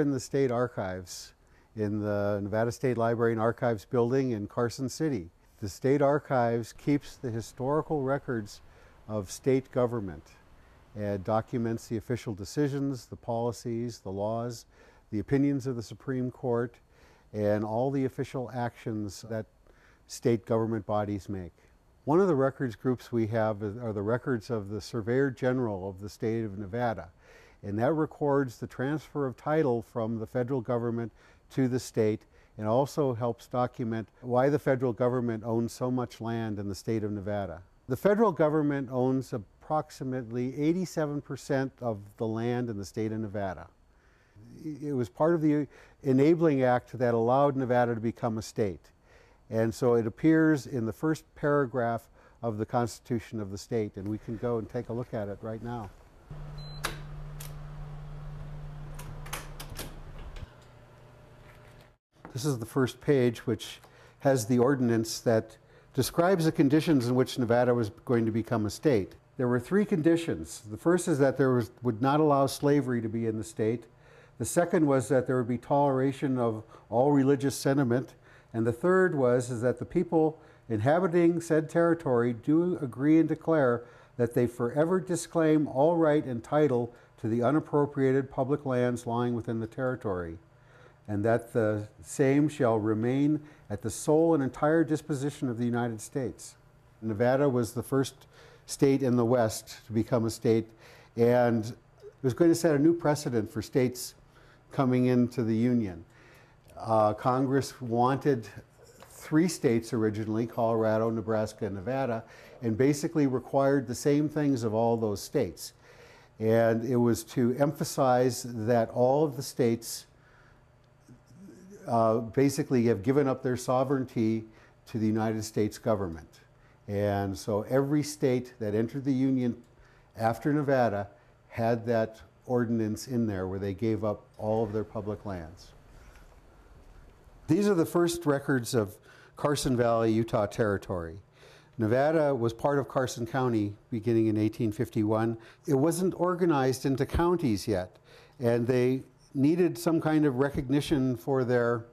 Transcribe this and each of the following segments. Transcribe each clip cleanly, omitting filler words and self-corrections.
in the State Archives in the Nevada State Library and Archives building in Carson City. The State Archives keeps the historical records of state government and documents the official decisions, the policies, the laws, the opinions of the Supreme Court, and all the official actions that state government bodies make. One of the records groups we have are the records of the Surveyor General of the state of Nevada, and that records the transfer of title from the federal government to the state, and also helps document why the federal government owns so much land in the state of Nevada. The federal government owns approximately 87% of the land in the state of Nevada. It was part of the Enabling Act that allowed Nevada to become a state. And so it appears in the first paragraph of the Constitution of the state, and we can go and take a look at it right now. This is the first page, which has the ordinance that describes the conditions in which Nevada was going to become a state. There were three conditions. The first is that there would not allow slavery to be in the state. The second was that there would be toleration of all religious sentiment. And the third is that the people inhabiting said territory do agree and declare that they forever disclaim all right and title to the unappropriated public lands lying within the territory, and that the same shall remain at the sole and entire disposition of the United States. Nevada was the first state in the West to become a state, and it was going to set a new precedent for states coming into the Union. Congress wanted three states originally, Colorado, Nebraska, and Nevada, and basically required the same things of all those states. And it was to emphasize that all of the states basically have given up their sovereignty to the United States government. And so every state that entered the Union after Nevada had that ordinance in there where they gave up all of their public lands. These are the first records of Carson Valley, Utah Territory. Nevada was part of Carson County beginning in 1851. It wasn't organized into counties yet, and they needed some kind of recognition for their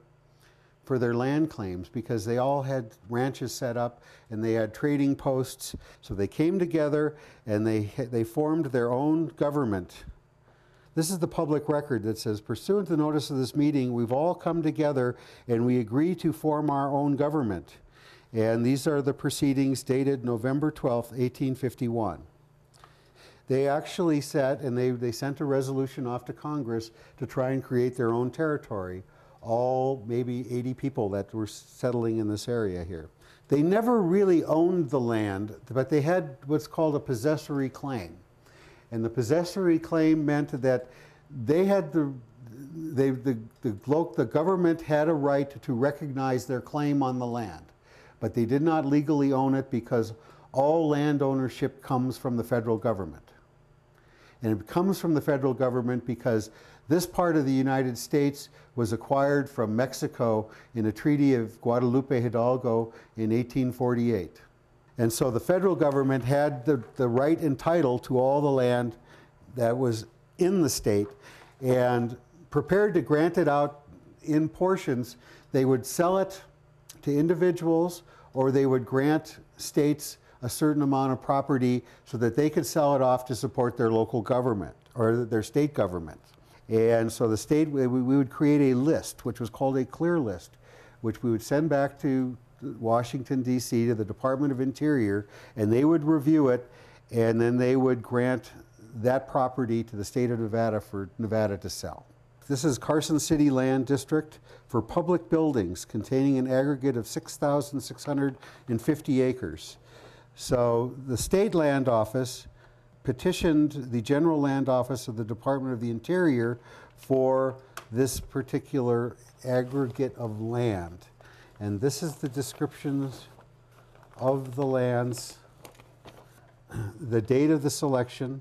land claims because they all had ranches set up and they had trading posts. So they came together and they formed their own government. This is the public record that says, pursuant to the notice of this meeting, we've all come together and we agree to form our own government. And these are the proceedings dated November 12th, 1851. They actually set, and they sent a resolution off to Congress to try and create their own territory, all maybe 80 people that were settling in this area here. They never really owned the land, but they had what's called a possessory claim. And the possessory claim meant that they had the government had a right to recognize their claim on the land, but they did not legally own it because all land ownership comes from the federal government. And it comes from the federal government because this part of the United States was acquired from Mexico in a treaty of Guadalupe Hidalgo in 1848. And so the federal government had the right and title to all the land that was in the state and prepared to grant it out in portions. They would sell it to individuals, or they would grant states a certain amount of property so that they could sell it off to support their local government or their state government. And so the state, we would create a list, which was called a clear list, which we would send back to Washington, D.C., to the Department of Interior, and they would review it, and then they would grant that property to the state of Nevada for Nevada to sell. This is Carson City Land District for public buildings containing an aggregate of 6,650 acres. So the State Land Office petitioned the General Land Office of the Department of the Interior for this particular aggregate of land. And this is the descriptions of the lands, the date of the selection,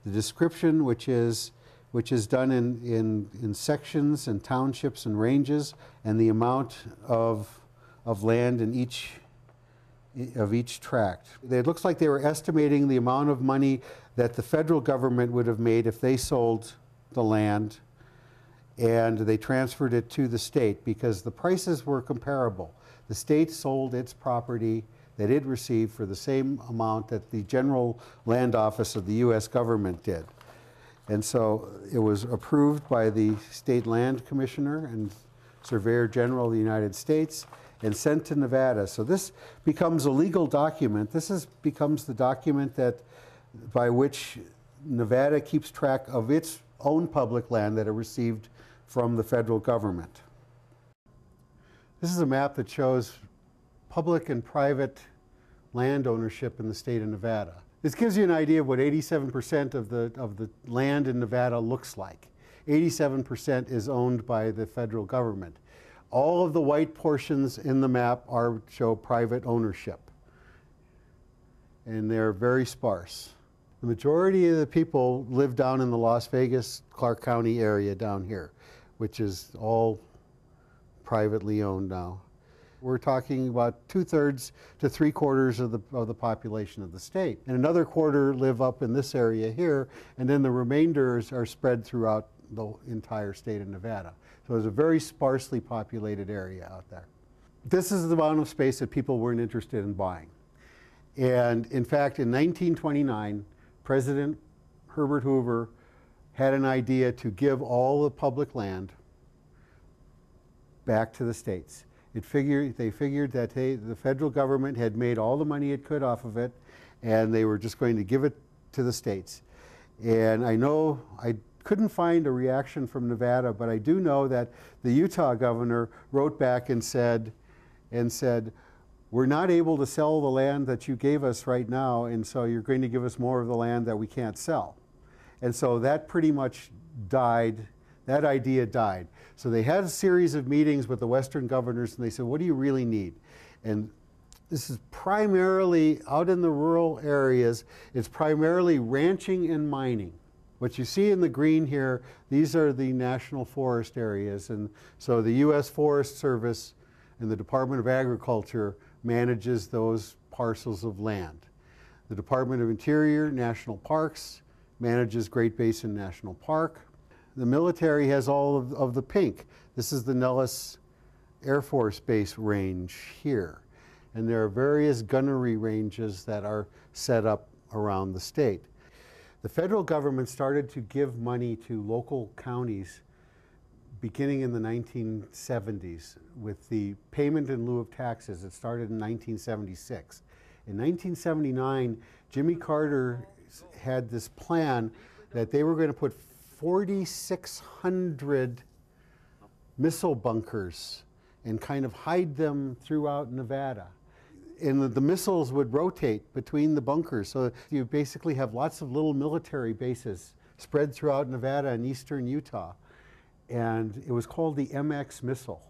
the description which is done in sections and townships and ranges, and the amount of land in each tract. It looks like they were estimating the amount of money that the federal government would have made if they sold the land, and they transferred it to the state because the prices were comparable. The state sold its property that it received for the same amount that the General Land Office of the U.S. government did. And so it was approved by the State Land Commissioner and Surveyor General of the United States and sent to Nevada. So this becomes a legal document. Becomes the document by which Nevada keeps track of its own public land that it received from the federal government. This is a map that shows public and private land ownership in the state of Nevada. This gives you an idea of what 87% of the land in Nevada looks like. 87% is owned by the federal government. All of the white portions in the map show private ownership, and they're very sparse. The majority of the people live down in the Las Vegas, Clark County area down here, which is all privately owned now. We're talking about 2/3 to 3/4 of the population of the state. And another quarter live up in this area here, and then the remainders are spread throughout the entire state of Nevada. So it's a very sparsely populated area out there. This is the amount of space that people weren't interested in buying. And in fact, in 1929, President Herbert Hoover had an idea to give all the public land back to the states. They figured that the federal government had made all the money it could off of it, and they were just going to give it to the states. And I know I couldn't find a reaction from Nevada, but I do know that the Utah governor wrote back and said, we're not able to sell the land that you gave us right now, and so you're going to give us more of the land that we can't sell. And so that pretty much died. That idea died. So they had a series of meetings with the Western governors, and they said, what do you really need? And this is primarily out in the rural areas. It's primarily ranching and mining. What you see in the green here, these are the national forest areas. And so the U.S. Forest Service and the Department of Agriculture manages those parcels of land. The Department of Interior, National Parks, manages Great Basin National Park. The military has all of the pink. This is the Nellis Air Force Base range here. And there are various gunnery ranges that are set up around the state. The federal government started to give money to local counties beginning in the 1970s with the payment in lieu of taxes. It started in 1976. In 1979, Jimmy Carter had this plan that they were going to put 4,600 missile bunkers and kind of hide them throughout Nevada. And the missiles would rotate between the bunkers. So you basically have lots of little military bases spread throughout Nevada and eastern Utah. And it was called the MX missile.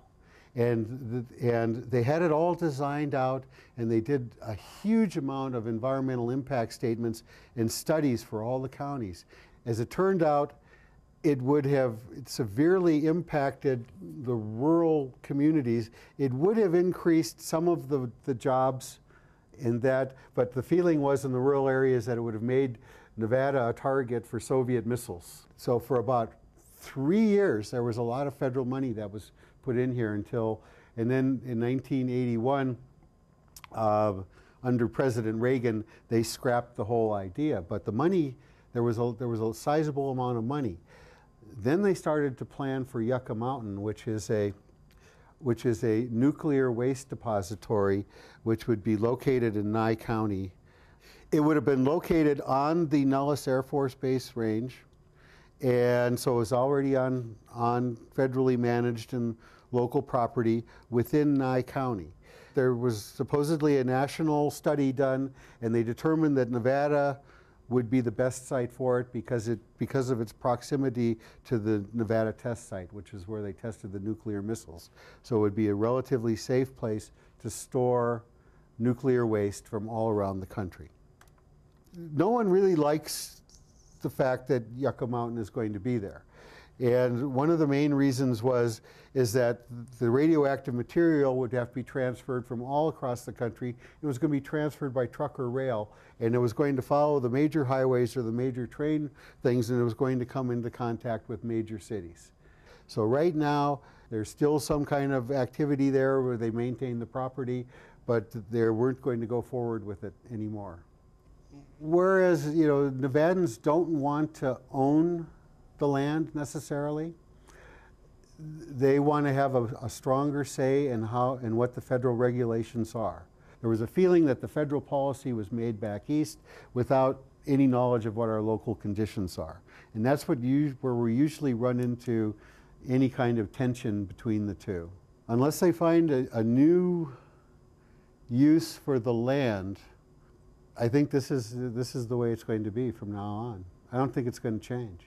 And they had it all designed out, and they did a huge amount of environmental impact statements and studies for all the counties. As it turned out, it would have severely impacted the rural communities. It would have increased some of the jobs in that, but the feeling was in the rural areas that it would have made Nevada a target for Soviet missiles. So for about 3 years, there was a lot of federal money that was put in here and then in 1981, under President Reagan, they scrapped the whole idea. But the money, there was a sizable amount of money. Then they started to plan for Yucca Mountain, which is a nuclear waste depository, which would be located in Nye County. It would have been located on the Nellis Air Force Base range, and so it was already on federally managed and local property within Nye County. There was supposedly a national study done, and they determined that Nevada would be the best site for it because of its proximity to the Nevada test site, which is where they tested the nuclear missiles. So it would be a relatively safe place to store nuclear waste from all around the country. No one really likes the fact that Yucca Mountain is going to be there. And one of the main reasons is that the radioactive material would have to be transferred from all across the country. It was going to be transferred by truck or rail, and it was going to follow the major highways or the major train things, and it was going to come into contact with major cities. So right now, there's still some kind of activity there where they maintain the property, but they weren't going to go forward with it anymore. Whereas, Nevadans don't want to own the land necessarily. They want to have a stronger say in how and what the federal regulations are. There was a feeling that the federal policy was made back east without any knowledge of what our local conditions are. And that's where we usually run into any kind of tension between the two. Unless they find a new use for the land, I think this is the way it's going to be from now on. I don't think it's going to change.